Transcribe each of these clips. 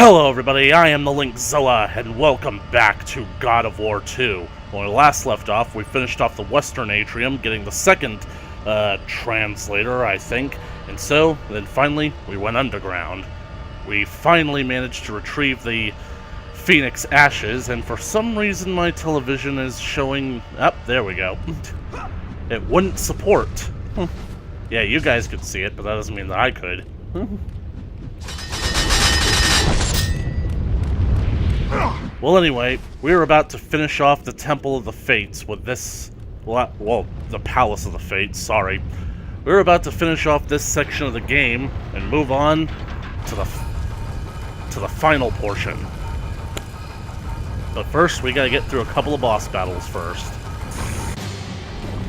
Hello everybody, I am the Linkzilla, and welcome back to God of War 2. When we last left off, we finished off the Western Atrium, getting the second translator, I think. And so, then finally, we went underground. We finally managed to retrieve the Pheonix ashes, and for some reason my television is showing... there we go. It wouldn't support. Yeah, you guys could see it, but that doesn't mean that I could. Well, anyway, we were about to finish off the Temple of the Fates with this... Well, the Palace of the Fates, sorry. We were about to finish off this section of the game and move on to the final portion. But first, we gotta get through a couple of boss battles first.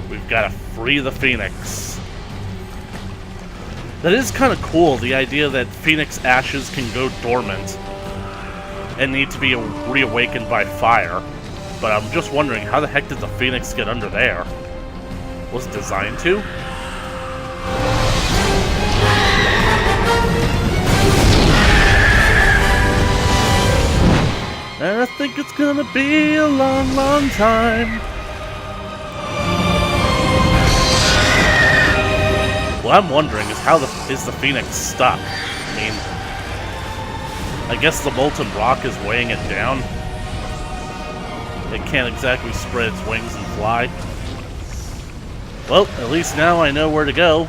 We've gotta free the Pheonix. That is kind of cool, the idea that Pheonix ashes can go dormant and need to be reawakened by fire. But I'm just wondering, how the heck did the Pheonix get under there? Was it designed to? And I think it's gonna be a long, long time. What I'm wondering is how is the Pheonix stuck? I mean, I guess the molten rock is weighing it down. It can't exactly spread its wings and fly. Well, at least now I know where to go.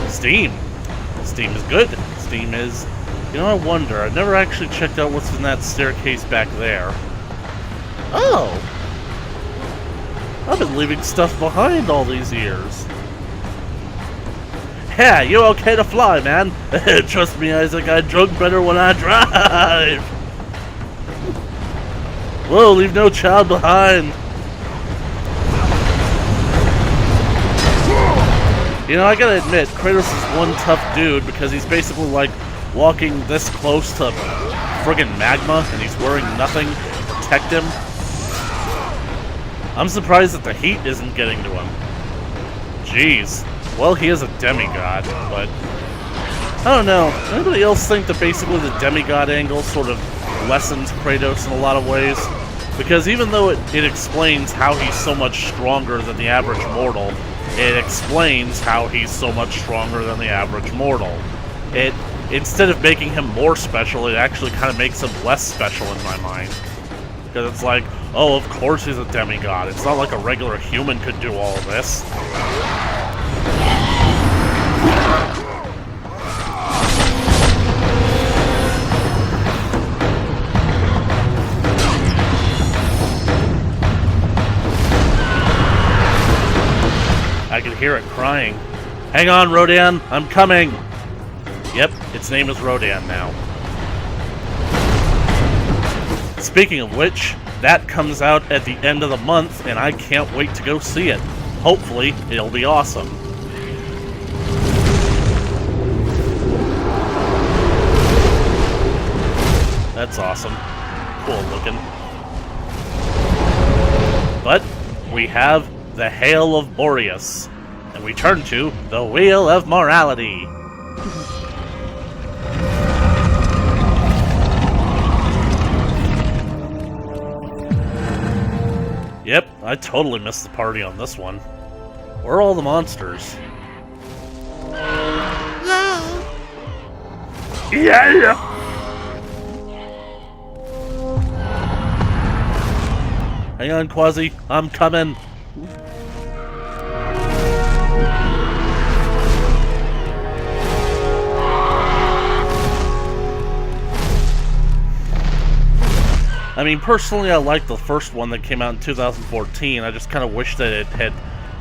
Steam. Steam is good. Steam is... You know, I wonder. I've never actually checked out what's in that staircase back there. Oh! I've been leaving stuff behind all these years. Yeah, you okay to fly, man? Trust me, Isaac, I drunk better when I drive. Whoa, leave no child behind. You know, I gotta admit, Kratos is one tough dude because he's basically like walking this close to friggin' magma and he's wearing nothing to protect him. I'm surprised that the heat isn't getting to him. Jeez. Well, he is a demigod, but I don't know. Anybody else think that basically the demigod angle sort of lessens Kratos in a lot of ways? Because even though it explains how he's so much stronger than the average mortal, it explains how he's so much stronger than the average mortal. Instead of making him more special, it actually kind of makes him less special in my mind. Because it's like, oh, of course he's a demigod. It's not like a regular human could do all of this. I could hear it crying. Hang on, Rodan, I'm coming! Yep, its name is Rodan now. Speaking of which, that comes out at the end of the month, and I can't wait to go see it. Hopefully, it'll be awesome. That's awesome. Cool looking. But we have the Hail of Boreas, and we turn to the Wheel of Morality. Yep, I totally missed the party on this one. Where are all the monsters? Yeah! Hang on, Quasi, I'm coming. I mean, personally, I liked the first one that came out in 2014. I just kind of wish that it had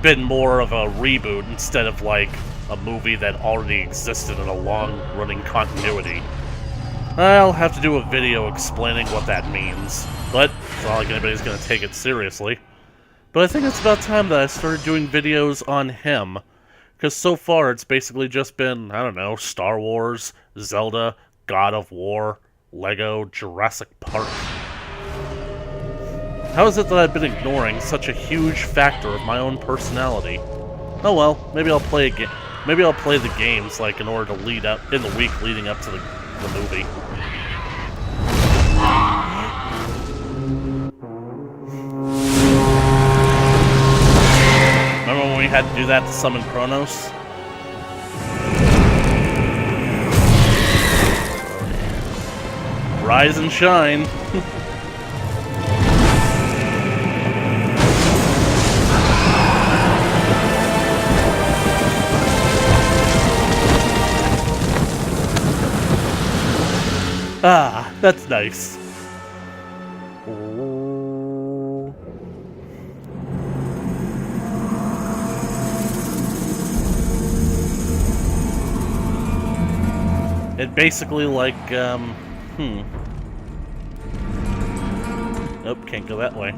been more of a reboot instead of, like, a movie that already existed in a long-running continuity. I'll have to do a video explaining what that means, but it's not like anybody's going to take it seriously. But I think it's about time that I started doing videos on him, because so far it's basically just been, I don't know, Star Wars, Zelda, God of War, Lego, Jurassic Park. How is it that I've been ignoring such a huge factor of my own personality? Oh well, maybe I'll play Maybe I'll play the games, like, in order to lead up, in the week leading up to the movie. Remember when we had to do that to summon Kronos? Rise and shine. Ah, that's nice. Ooh. It basically like, Nope, can't go that way.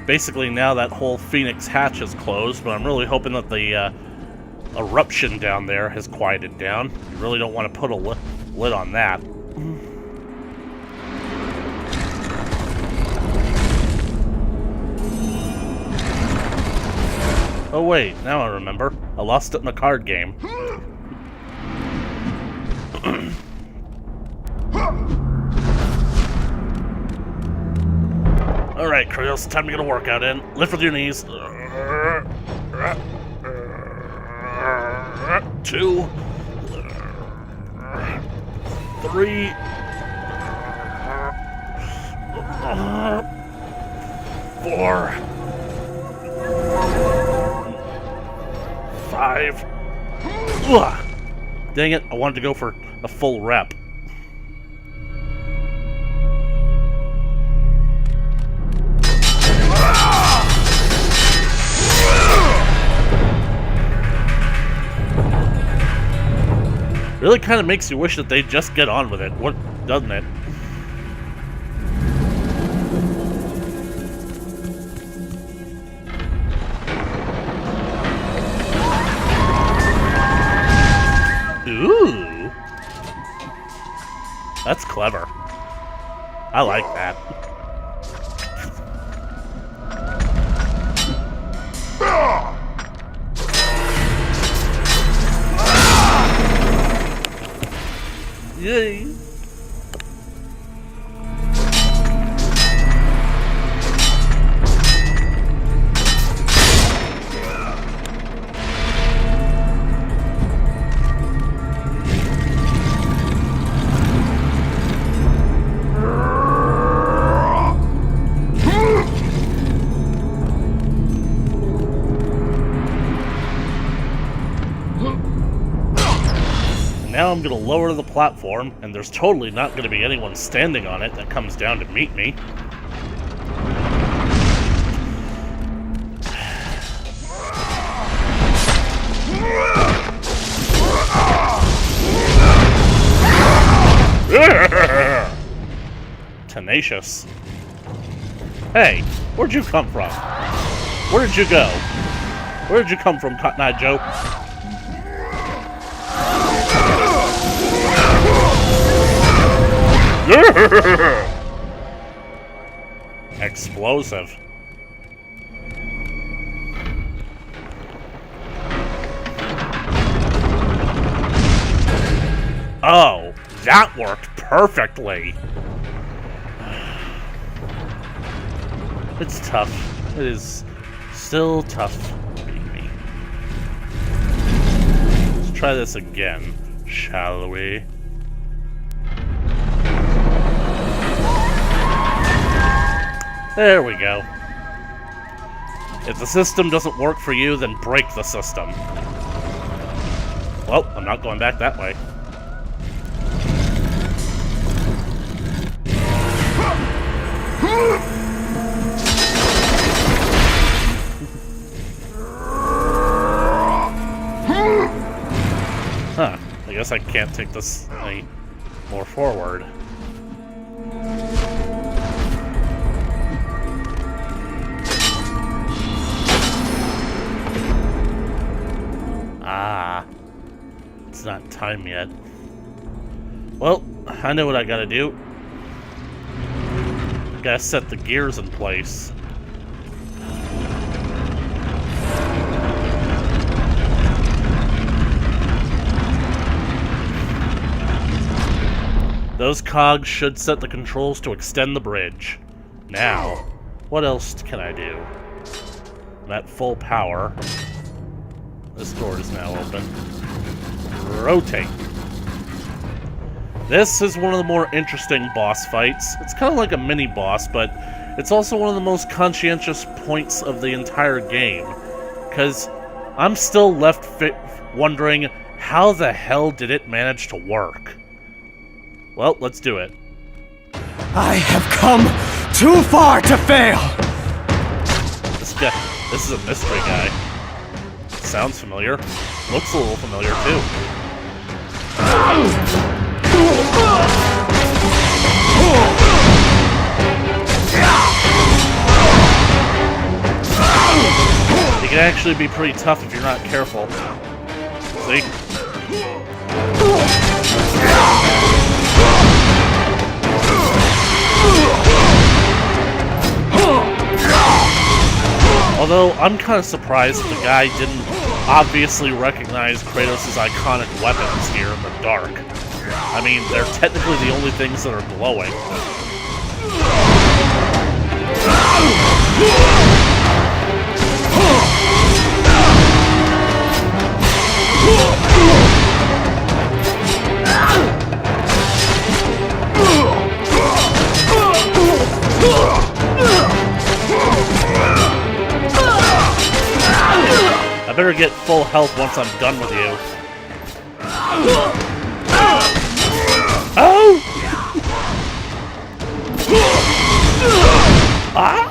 Basically now that whole Pheonix hatch is closed, but I'm really hoping that the, eruption down there has quieted down. You really don't want to put a lid on that. Oh wait, now I remember. I lost it in a card game. Alright, Kratos, time to get a workout in. Lift with your knees. 2, 3, 4, 5. Ugh. Dang it, I wanted to go for a full rep. Really kind of makes you wish that they'd just get on with it, doesn't it? Ooh! That's clever. I like that. Yay! Now I'm gonna lower the platform, and there's totally not gonna be anyone standing on it that comes down to meet me. Tenacious. Hey, where'd you come from? Where did you go? Where did you come from, Cotton Eye Joe? Explosive. Oh, that worked perfectly. It's tough. It is still tough to beat me. Let's try this again, shall we? There we go. If the system doesn't work for you, then break the system. Well, I'm not going back that way. Huh. I guess I can't take this any more forward. Ah, it's not time yet. Well, I know what I gotta do. Gotta set the gears in place. Those cogs should set the controls to extend the bridge. Now, what else can I do? I'm at full power. This door is now open. Rotate. This is one of the more interesting boss fights. It's kind of like a mini-boss, but it's also one of the most conscientious points of the entire game. Because I'm still left wondering, how the hell did it manage to work? Well, let's do it. I have come too far to fail! This is a mystery guy. Sounds familiar. Looks a little familiar, too. He can actually be pretty tough if you're not careful. See? Although, I'm kind of surprised that the guy didn't obviously recognize Kratos' iconic weapons here in the dark. I mean, they're technically the only things that are glowing. I better get full health once I'm done with you. Oh! Ow!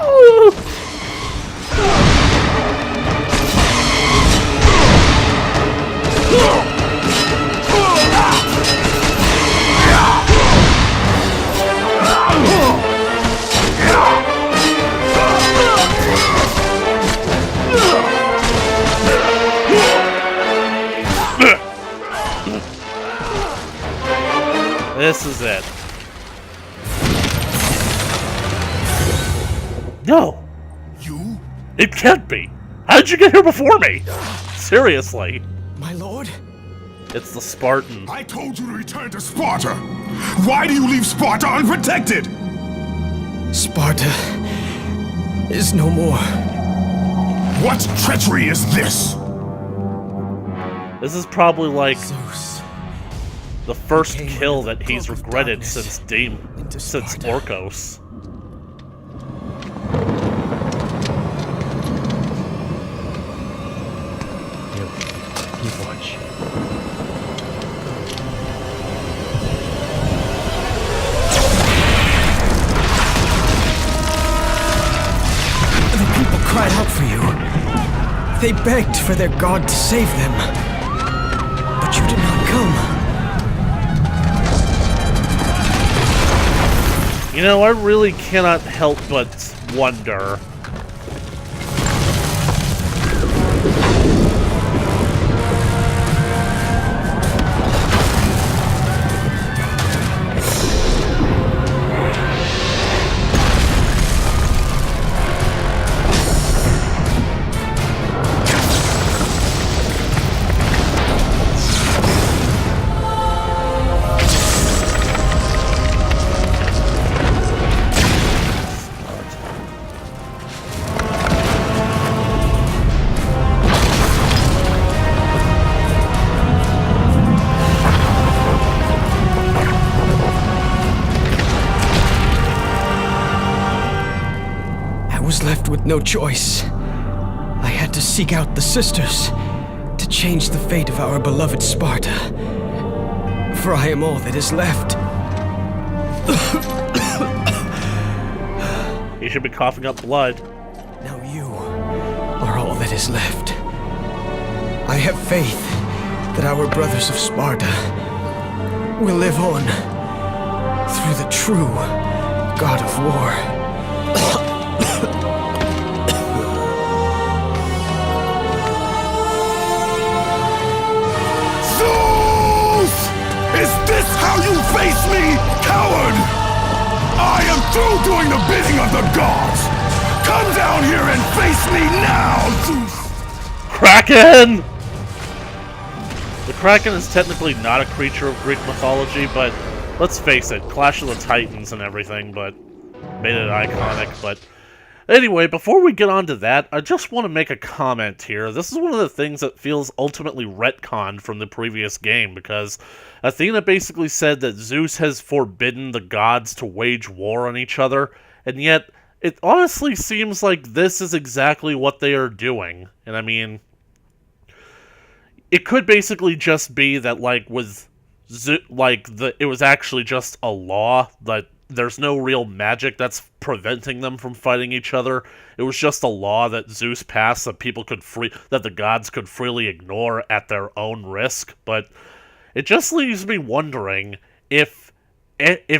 This is it. No! You? It can't be! How'd you get here before me? Seriously. My lord? It's the Spartan. I told you to return to Sparta! Why do you leave Sparta unprotected? Sparta is no more. What treachery is this? This is probably like Zeus. the first Came kill under the that he's cloak of regretted darkness into since Sparta. Orcos. You watch. The people cried out for you. They begged for their god to save them. But you did not come. You know, I really cannot help but wonder. Left with no choice. I had to seek out the sisters to change the fate of our beloved Sparta. For I am all that is left. You should be coughing up blood. Now you are all that is left. I have faith that our brothers of Sparta will live on through the true God of War. Is this how you face me, coward? I am through doing the bidding of the gods! Come down here and face me now, Zeus! Kraken! The Kraken is technically not a creature of Greek mythology, but let's face it, Clash of the Titans and everything, but made it iconic. But anyway, before we get on to that, I just want to make a comment here. This is one of the things that feels ultimately retconned from the previous game, because Athena basically said that Zeus has forbidden the gods to wage war on each other, and yet it honestly seems like this is exactly what they are doing. And I mean, it could basically just be that, like, with it was actually just a law that there's no real magic that's preventing them from fighting each other. It was just a law that Zeus passed that that the gods could freely ignore at their own risk. But it just leaves me wondering if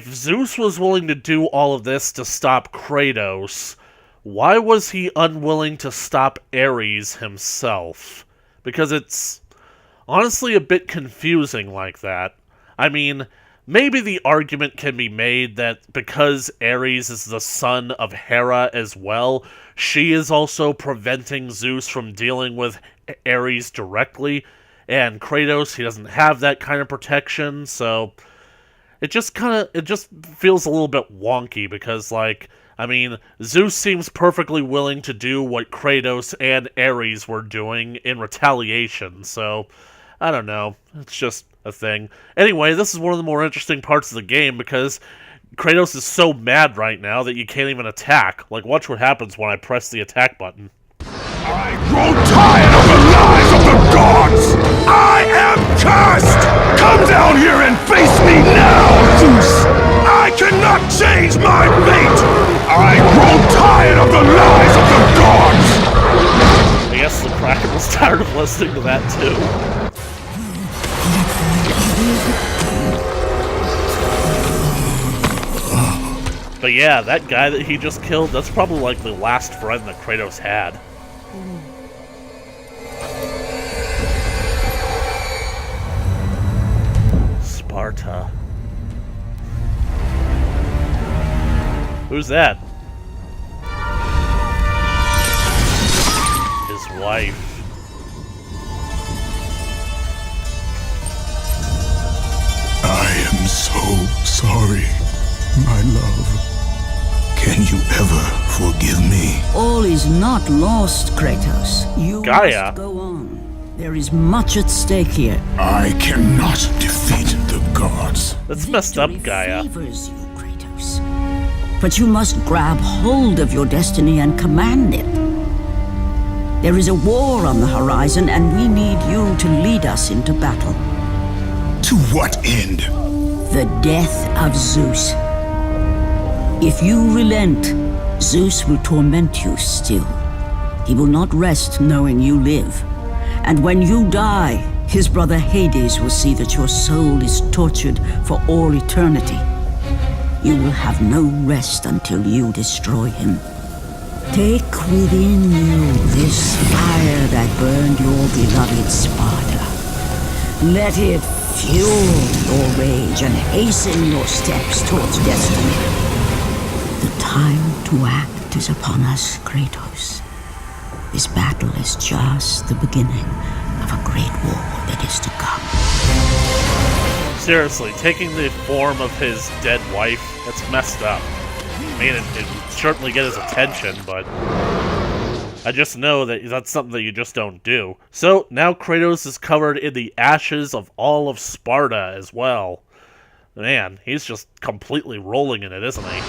Zeus was willing to do all of this to stop Kratos, why was he unwilling to stop Ares himself? Because it's honestly a bit confusing like that. I mean, maybe the argument can be made that because Ares is the son of Hera as well, she is also preventing Zeus from dealing with Ares directly, and Kratos, he doesn't have that kind of protection, so it just feels a little bit wonky, because, like, I mean, Zeus seems perfectly willing to do what Kratos and Ares were doing in retaliation, so I don't know, it's just a thing. Anyway, this is one of the more interesting parts of the game, because Kratos is so mad right now that you can't even attack. Like, watch what happens when I press the attack button. I grow tired of the lies of the gods! I am cursed! Come down here and face me now, Zeus! I cannot change my fate! I grow tired of the lies of the gods! I guess the Kraken was tired of listening to that too. But yeah, that guy that he just killed, that's probably like the last friend that Kratos had. Sparta. Who's that? His wife. I am so sorry, my love. Can you ever forgive me? All is not lost, Kratos. You Gaia. must go on. There is much at stake here. I cannot defeat the gods. That's messed up, Victory Gaia. favors you, Kratos. But you must grab hold of your destiny and command it. There is a war on the horizon, and we need you to lead us into battle. To what end? The death of Zeus. If you relent, Zeus will torment you still. He will not rest knowing you live. And when you die, his brother Hades will see that your soul is tortured for all eternity. You will have no rest until you destroy him. Take within you this fire that burned your beloved Sparta. Let it fuel your rage and hasten your steps towards destiny. The time to act is upon us, Kratos. This battle is just the beginning of a great war that is to come. Seriously, taking the form of his dead wife, that's messed up. I mean, it would certainly get his attention, but I just know that that's something that you just don't do. So, now Kratos is covered in the ashes of all of Sparta as well. Man, he's just completely rolling in it, isn't he?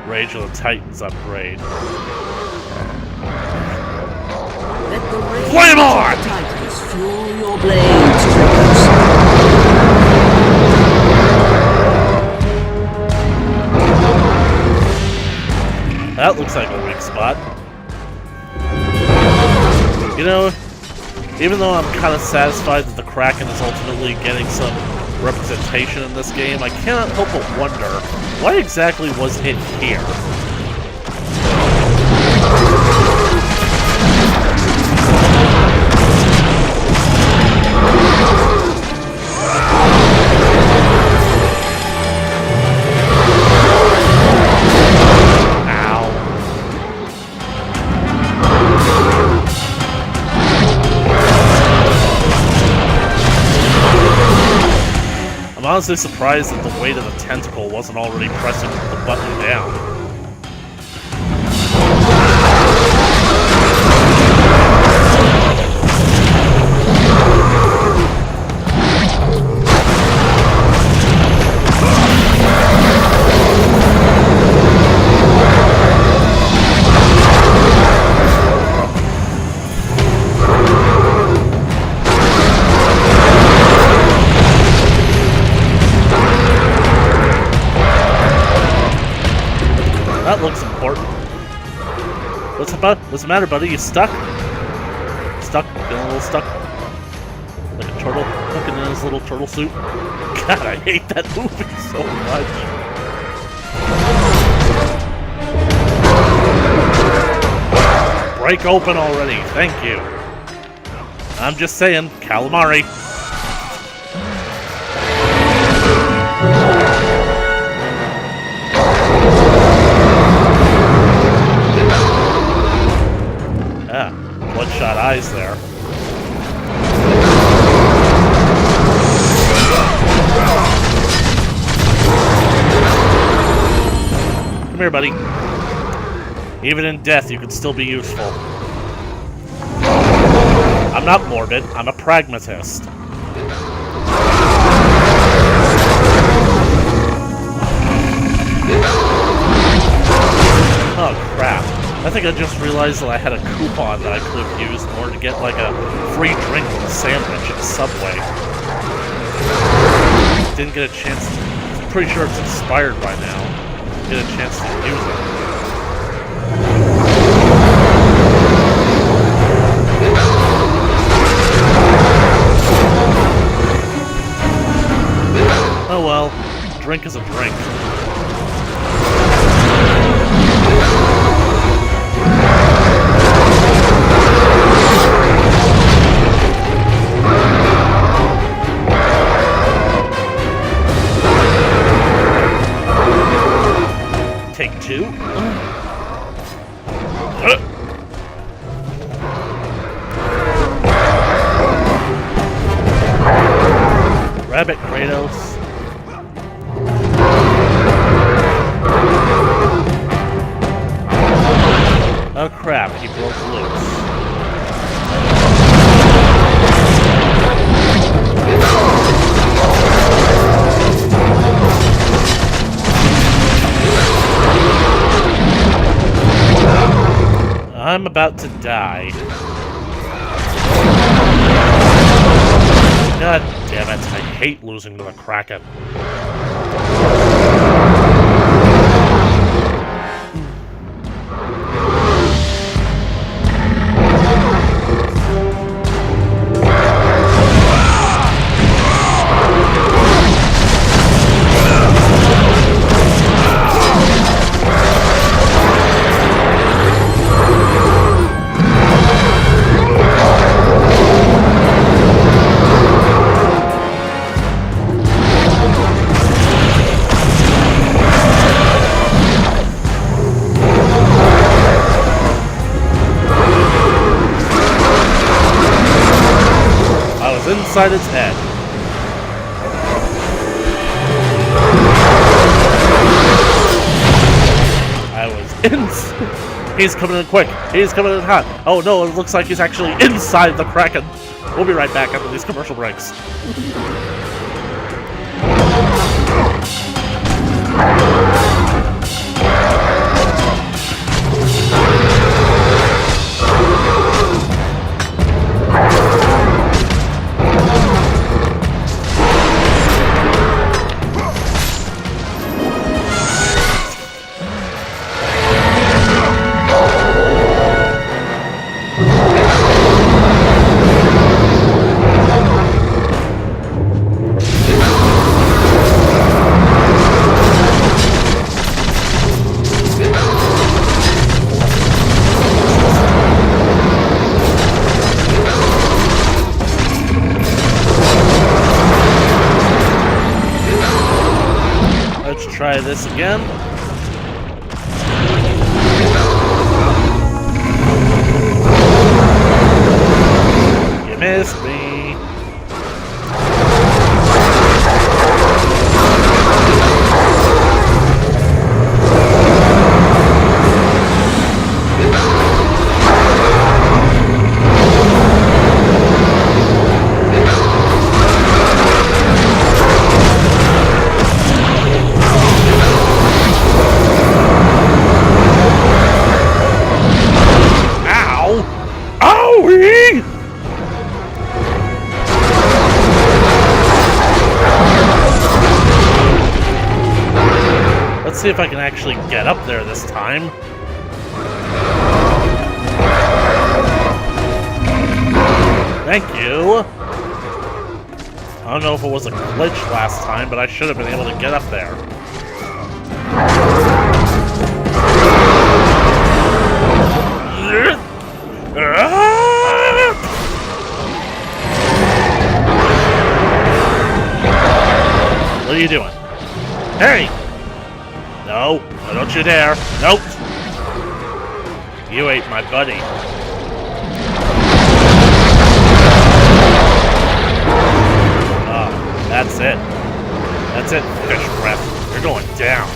Rage of the Titans upgrade. Let the rage Flame on! of the Titans fuel your blades, Kratos. That looks like a weak spot. You know, even though I'm kind of satisfied that the Kraken is ultimately getting some representation in this game, I cannot help but wonder, why exactly was it here? honestly surprised that the weight of the tentacle wasn't already pressing the button down. That looks important. What's the matter, buddy? You stuck? Stuck? Feeling a little stuck? Like a turtle cooking in his little turtle suit? God, I hate that movie so much. Break open already, thank you. I'm just saying, calamari. Yeah, bloodshot eyes there. Come here, buddy. Even in death, you can still be useful. I'm not morbid, I'm a pragmatist. Oh, crap. I think I just realized that I had a coupon that I could have used in order to get, like, a free drink with a sandwich at Subway. Didn't get a chance to... I'm pretty sure it's expired by now. Get a chance to use it. Oh well, drink is a drink. Take two. Grab it, Kratos. Oh crap, he broke loose. I'm about to die. God damn it, I hate losing to the Kraken. Inside its head. He's coming in quick. He's coming in hot. Oh no, it looks like he's actually inside the Kraken. We'll be right back after these commercial breaks. Try this again. You missed me. see if I can actually get up there this time. Thank you. I don't know if it was a glitch last time, but I should have been able to get up there. What are you doing? Hey! No, don't you dare. Nope! You ate my buddy. That's it. That's it, fish breath. You're going down.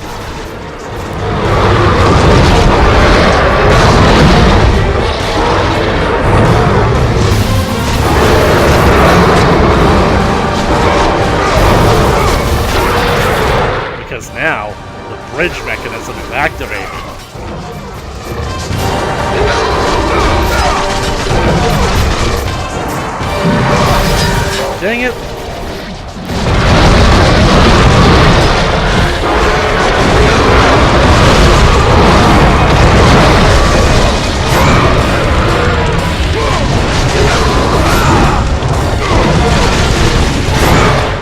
Because now, the bridge mechanism is activated. Dang it!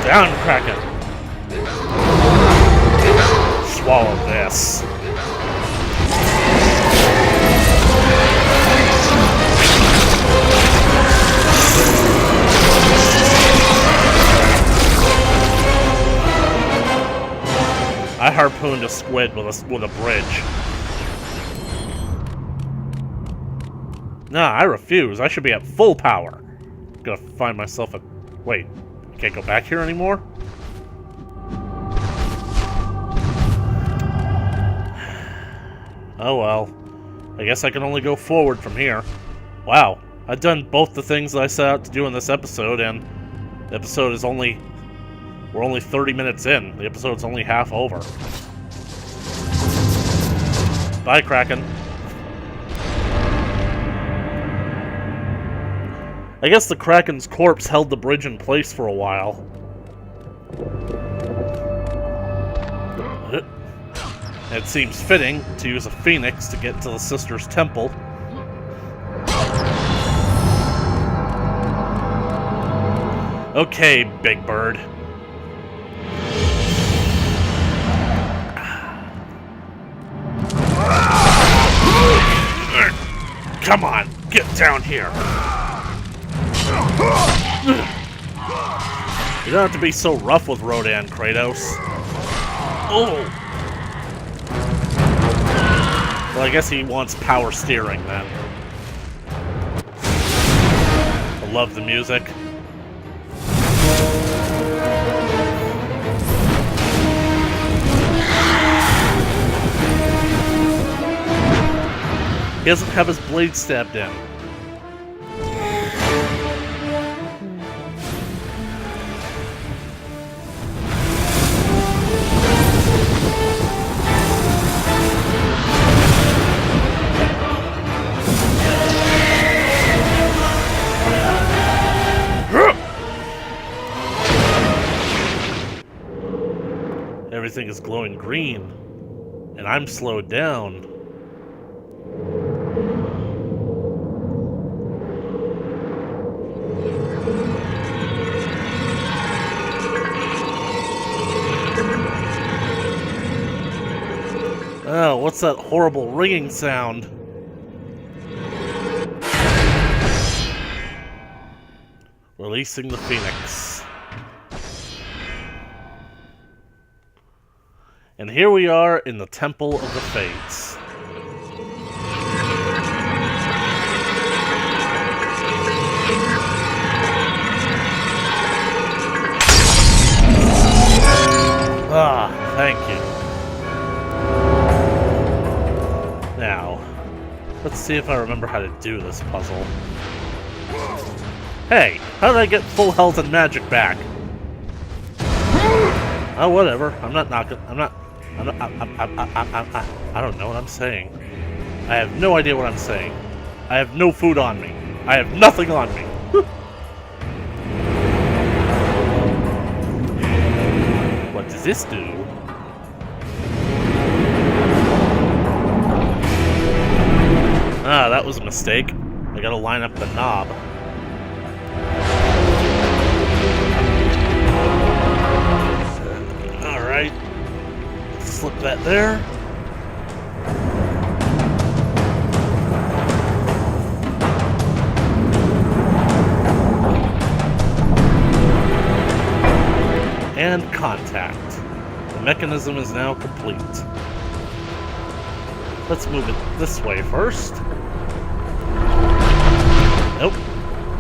Down, Kraken! Swallow this. I harpooned a squid with a bridge. Nah, I refuse. I should be at full power. Gotta find myself a... Wait. Can't go back here anymore? Oh well. I guess I can only go forward from here. Wow. I've done both the things that I set out to do in this episode, and the episode is only... We're only 30 minutes in. The episode's only half over. Bye, Kraken. I guess the Kraken's corpse held the bridge in place for a while. It seems fitting to use a Pheonix to get to the Sisters' Temple. Okay, Big Bird. Come on, get down here. You don't have to be so rough with Rodan, Kratos. Oh! Well, I guess he wants power steering then. I love the music. He doesn't have his blade stabbed in. Everything is glowing green, and I'm slowed down. Oh, what's that horrible ringing sound? Releasing the Pheonix. And here we are in the Temple of the Fates. Ah, thank you. Now, let's see if I remember how to do this puzzle. Hey, how did I get full health and magic back? Oh, whatever. I don't know what I'm saying. I have no idea what I'm saying. I have no food on me. I have nothing on me. What does this do? that was a mistake. I gotta line up the knob. Alright. Slip that there. And contact. The mechanism is now complete. Let's move it this way first. Nope.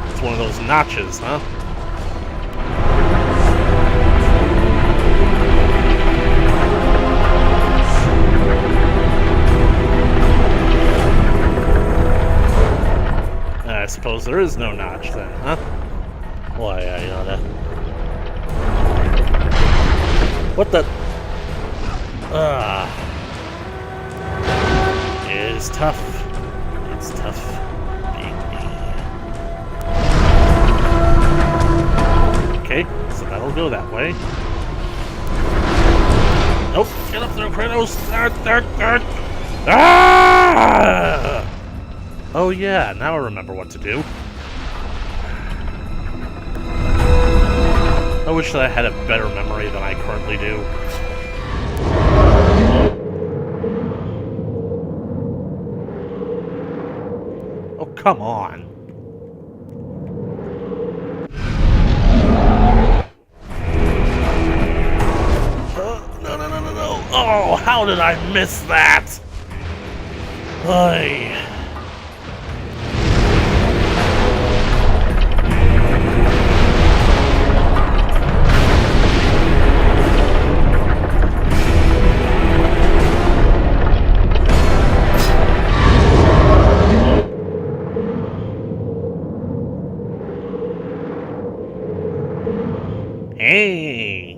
It's one of those notches, huh? I suppose there is no notch then, huh? Why, I gotta... What the... It is tough. It's tough being me. Okay, so that'll go that way. Nope, get up there, Kratos! Ah! Oh yeah, now I remember what to do. I wish that I had a better memory than I currently do. Oh, come on. No. Oh, how did I miss that? Ay. Hey!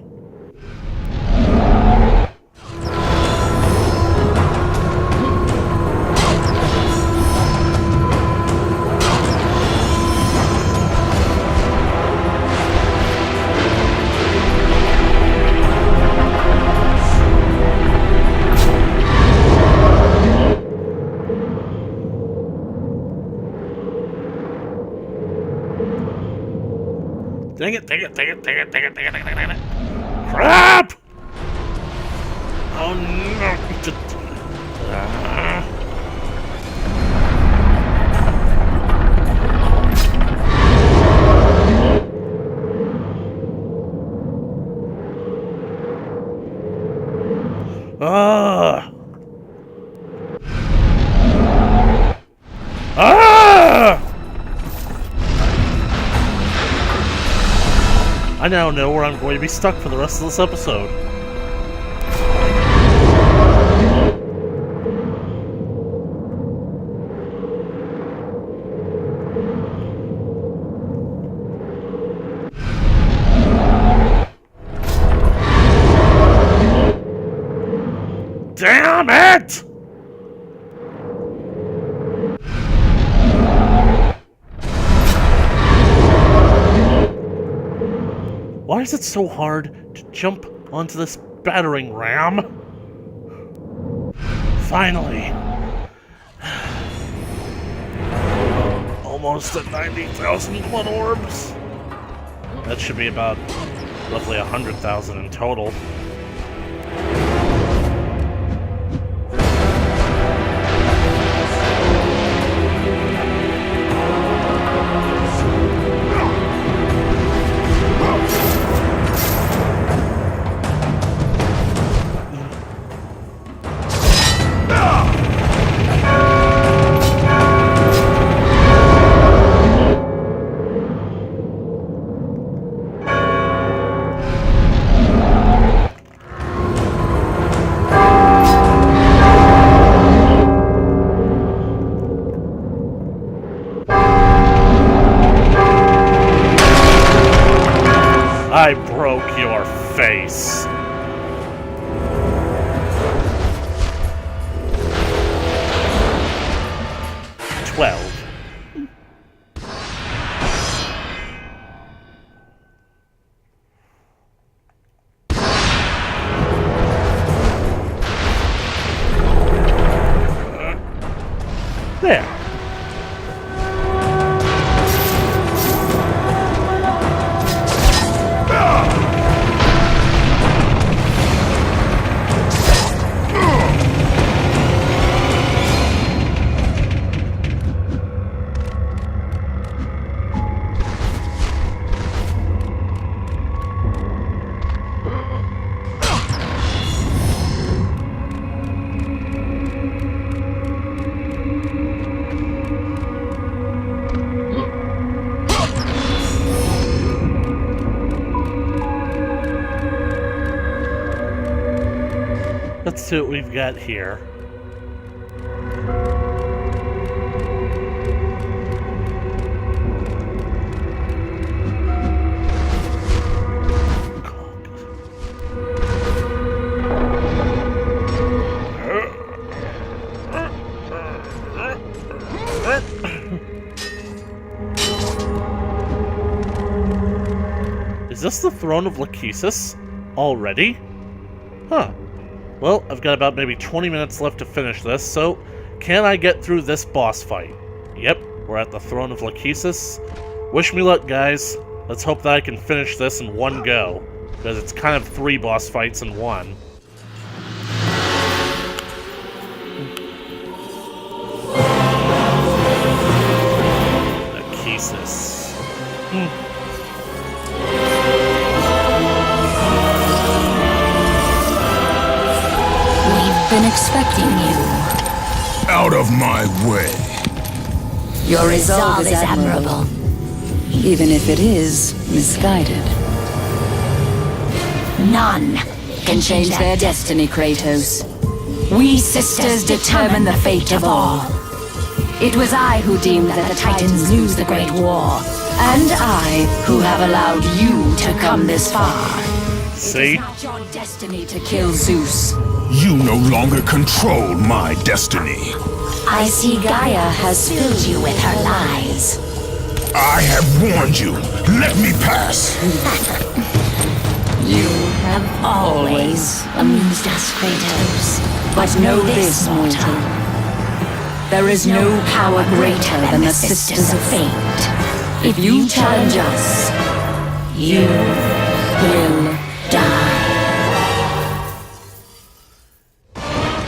Dang it. Crap! Oh no! I now know where I'm going to be stuck for the rest of this episode. Damn it! Why is it so hard to jump onto this battering ram? Finally. Almost at 90,000 blood orbs. That should be about roughly 100,000 in total. I broke your face. There. let's see what we've got here. Is this the throne of Lachesis? Already? Huh. Well, I've got about maybe 20 minutes left to finish this, so can I get through this boss fight? Yep, we're at the throne of Lachesis. Wish me luck, guys. Let's hope that I can finish this in one go, because it's kind of 3 boss fights in one. Lachesis. Been expecting you. Out of my way. Your resolve is admirable, even if it is misguided. None Can change their destiny, Kratos. We sisters determine the fate of all. It was I who deemed that the Titans lose the Great War, and I who have allowed you to come this far. See? It is not your destiny to kill Zeus. You no longer control my destiny. I see Gaia has filled you with her lies. I have warned you. Let me pass. You have always amused us, Kratos. But know this, mortal. There is no power greater than the Sisters of Fate. If you challenge us, you will die.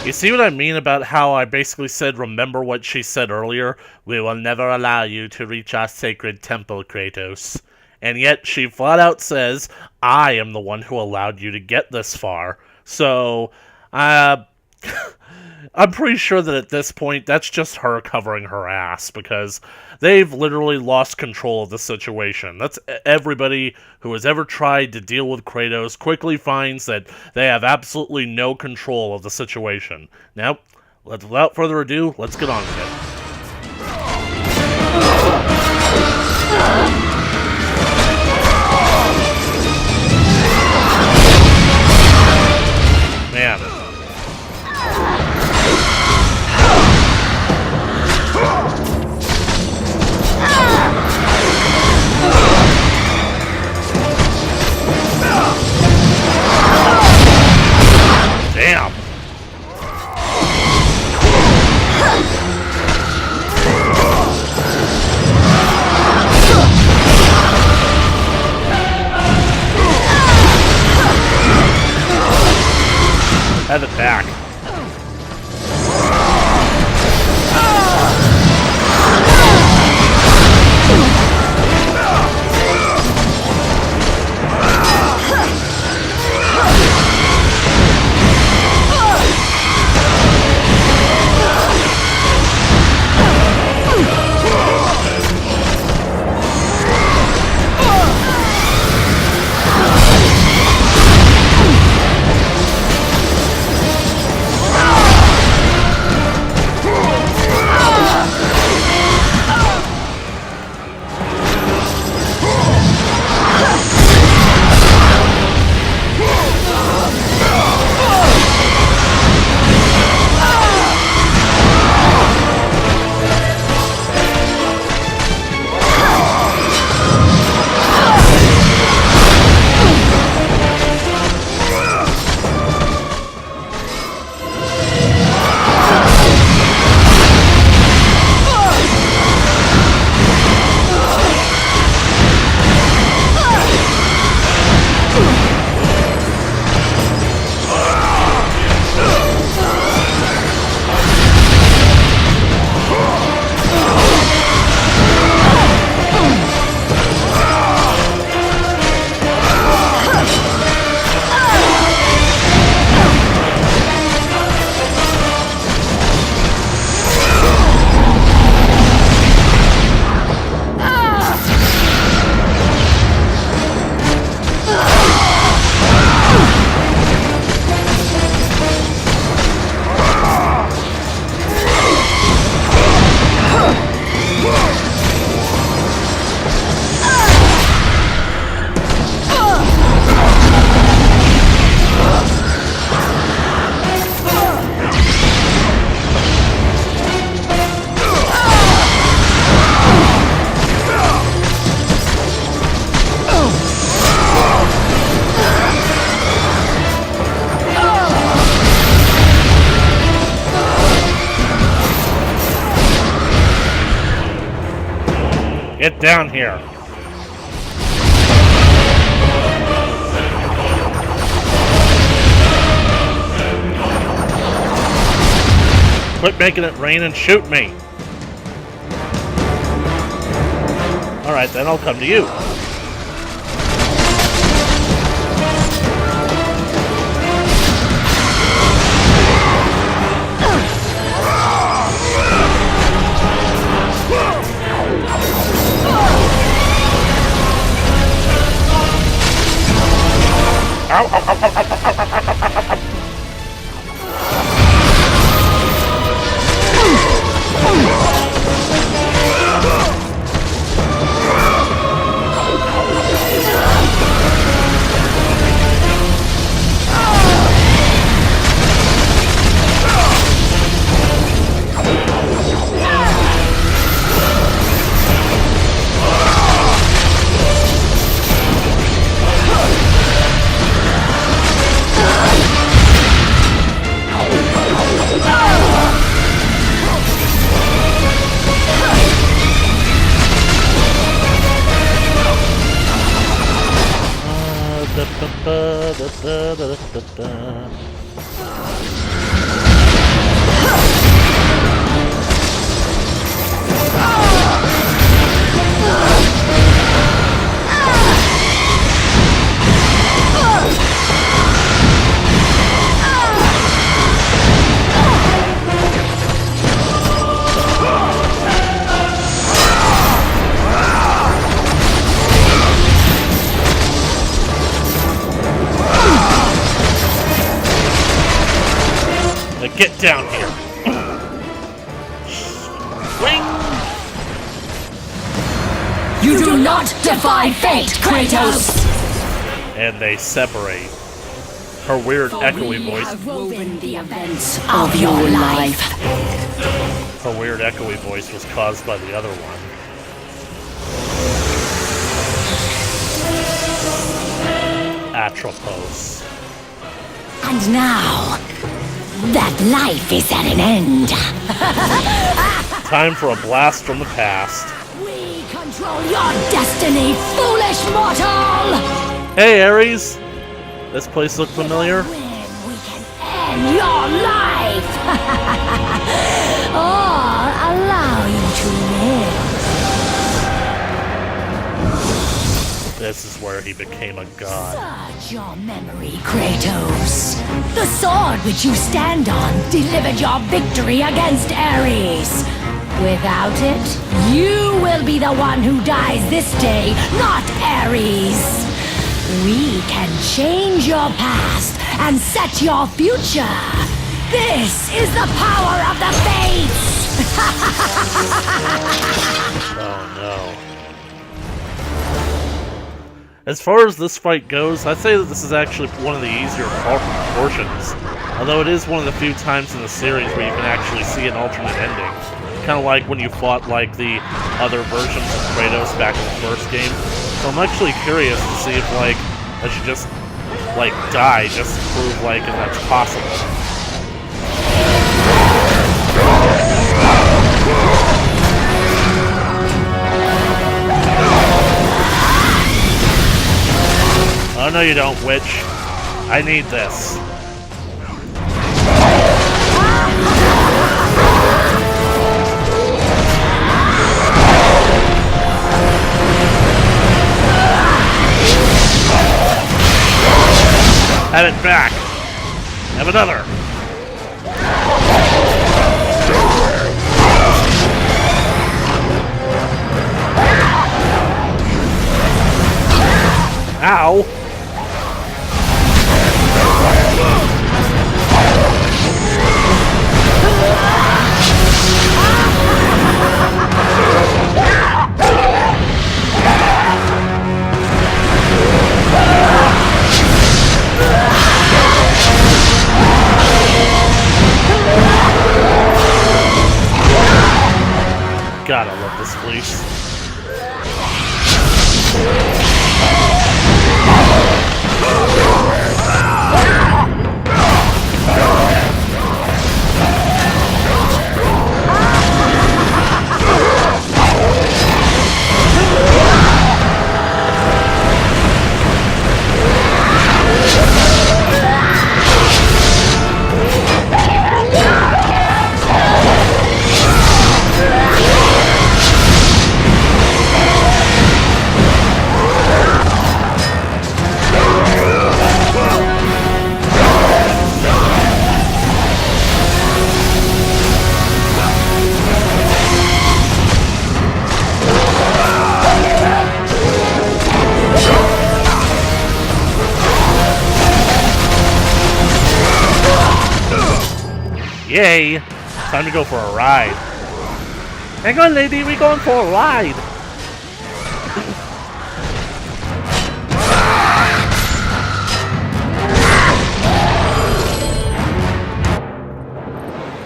You see what I mean about how I basically said, remember what she said earlier? We will never allow you to reach our sacred temple, Kratos. And yet she flat out says, I am the one who allowed you to get this far. So, I'm pretty sure that at this point, that's just her covering her ass, because they've literally lost control of the situation. That's everybody who has ever tried to deal with Kratos quickly finds that they have absolutely no control of the situation. Now, without further ado, let's get on with it. Man. Damn. Have it back. Get down here. Quit making it rain and shoot me. Alright, then I'll come to you. Ow, ow, ow, ow, ow, ow, ow. Get down here. Swing! You do not defy fate, Kratos! And they separate. Her weird echoey voice. Have woven the events of your life. Her weird echoey voice was caused by the other one. Atropos. And now, that life is at an end. Time for a blast from the past. We control your destiny, foolish mortal! Hey, Ares! This place look familiar? When we can end your life! Or allow you to live. This is where he became a god. Search your memory, Kratos. The sword which you stand on delivered your victory against Ares. Without it, you will be the one who dies this day, not Ares. We can change your past and set your future. This is the power of the Fates! Oh no. As far as this fight goes, I'd say that this is actually one of the easier portions. Although it is one of the few times in the series where you can actually see an alternate ending. Kind of like when you fought like the other versions of Kratos back in the first game. So I'm actually curious to see if like I should just like die just to prove like if that's possible. Oh no you don't, witch. I need this. Have it back. Have another. Ow. God, I love this place. Yay! Time to go for a ride. Hang on, lady, we going for a ride.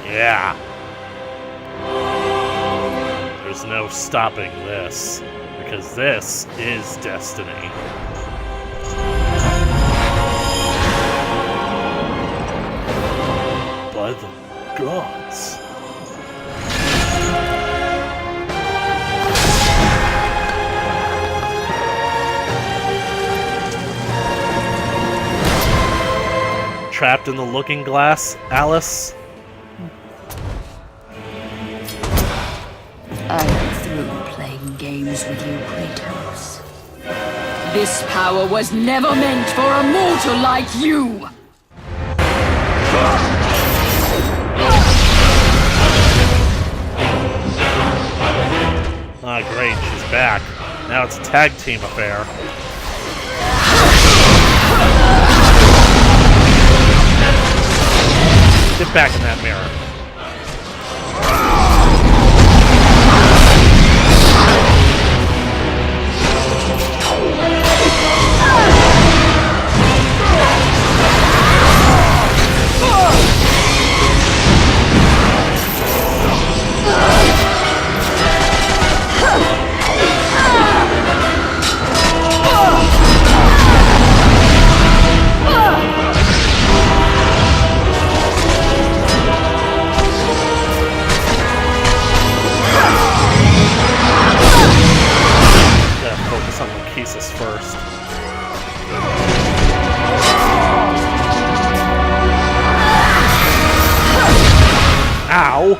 Yeah. There's no stopping this, because this is destiny. By the gods. Trapped in the looking glass, Alice? I'm through playing games with you, Kratos. This power was never meant for a mortal like you! Ah, great, she's back. Now it's a tag team affair. Get back in that mirror. First. Ow!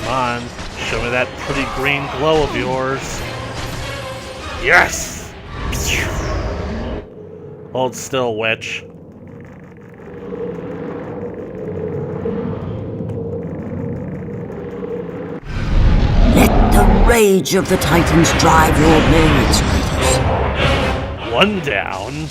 Come on, show me that pretty green glow of yours. Yes! Hold still, witch. Let the rage of the Titans drive your blades, Kratos. One down.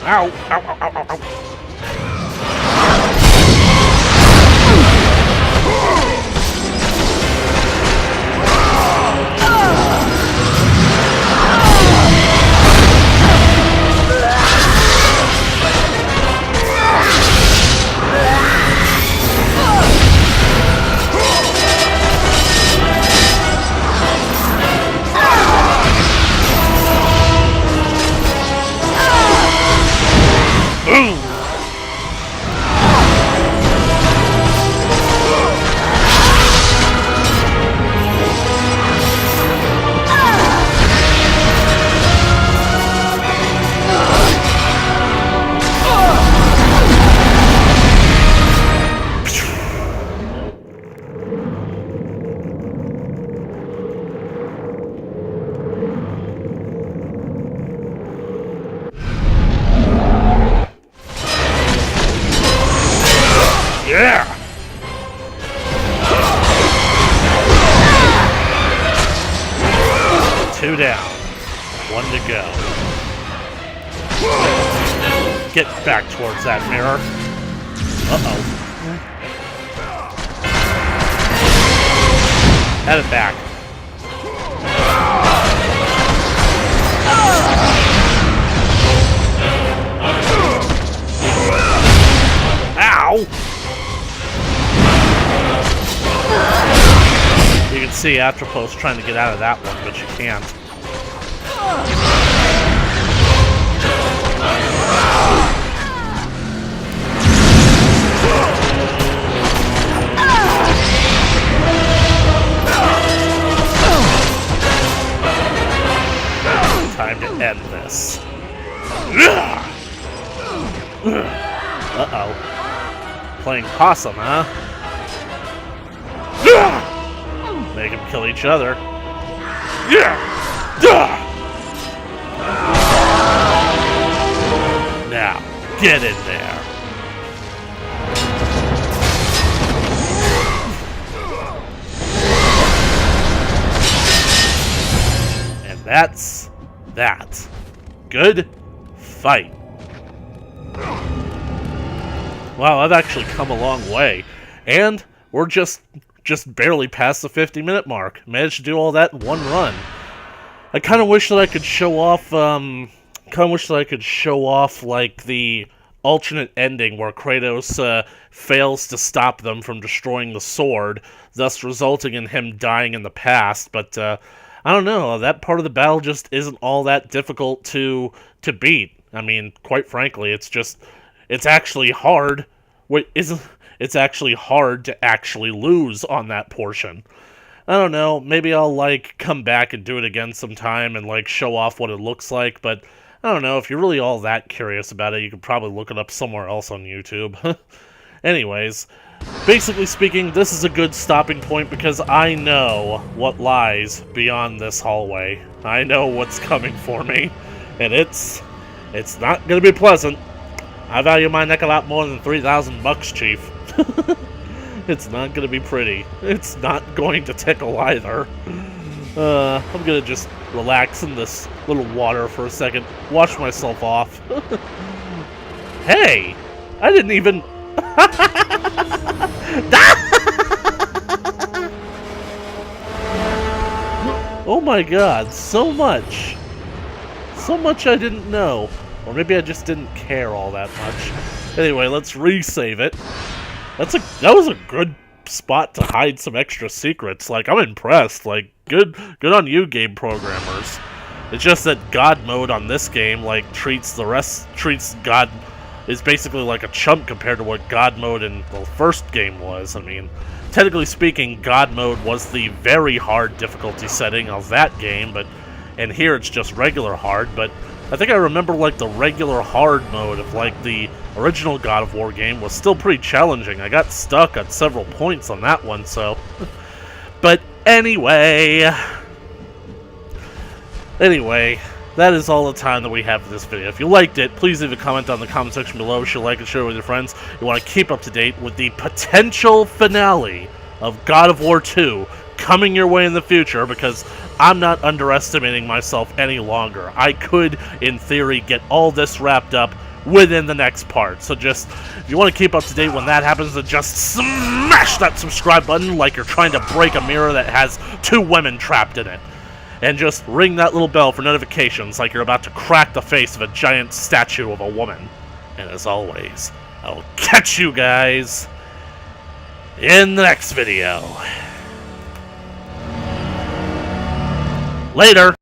Ow! Ow! Ow! Ow! Ow! Ow! Yeah! Two down. One to go. Get back towards that mirror. Uh-oh. Head it back. Ow! You can see Atropos trying to get out of that one, but you can't. Time to end this. Uh-oh. Playing possum, huh? Make them kill each other. Yeah! Duh! Now, get in there. And that's that. Good fight. Wow, I've actually come a long way. And we're just barely past the 50-minute mark. Managed to do all that in one run. I kind of wish that I could show off, like, the alternate ending where Kratos, fails to stop them from destroying the sword, thus resulting in him dying in the past, but, I don't know, that part of the battle just isn't all that difficult to beat. I mean, quite frankly, it's actually hard. It's actually hard to actually lose on that portion. I don't know, maybe I'll, like, come back and do it again sometime and, like, show off what it looks like, but I don't know, if you're really all that curious about it, you could probably look it up somewhere else on YouTube. Anyways, basically speaking, this is a good stopping point because I know what lies beyond this hallway. I know what's coming for me, and it's not gonna be pleasant. I value my neck a lot more than 3,000 bucks, Chief. It's not gonna be pretty. It's not going to tickle either. I'm gonna just relax in this little water for a second, wash myself off. Hey! I didn't even... Oh my god, so much! So much I didn't know. Or maybe I just didn't care all that much. Anyway, let's resave it. That was a good spot to hide some extra secrets. Like, I'm impressed. Like, good on you, game programmers. It's just that God mode on this game, like, treats God is basically like a chump compared to what God mode in the first game was. I mean, technically speaking, God mode was the very hard difficulty setting of that game, and here it's just regular hard, but I think I remember, like, the regular hard mode of, like, the original God of War game was still pretty challenging. I got stuck at several points on that one, so... But anyway... that is all the time that we have for this video. If you liked it, please leave a comment down in the comment section below. Share, like, and share it with your friends. You want to keep up to date with the potential finale of God of War 2 coming your way in the future, because I'm not underestimating myself any longer. I could, in theory, get all this wrapped up within the next part. So just, if you want to keep up to date when that happens, then just smash that subscribe button like you're trying to break a mirror that has 2 women trapped in it. And just ring that little bell for notifications like you're about to crack the face of a giant statue of a woman. And as always, I'll catch you guys in the next video. Later!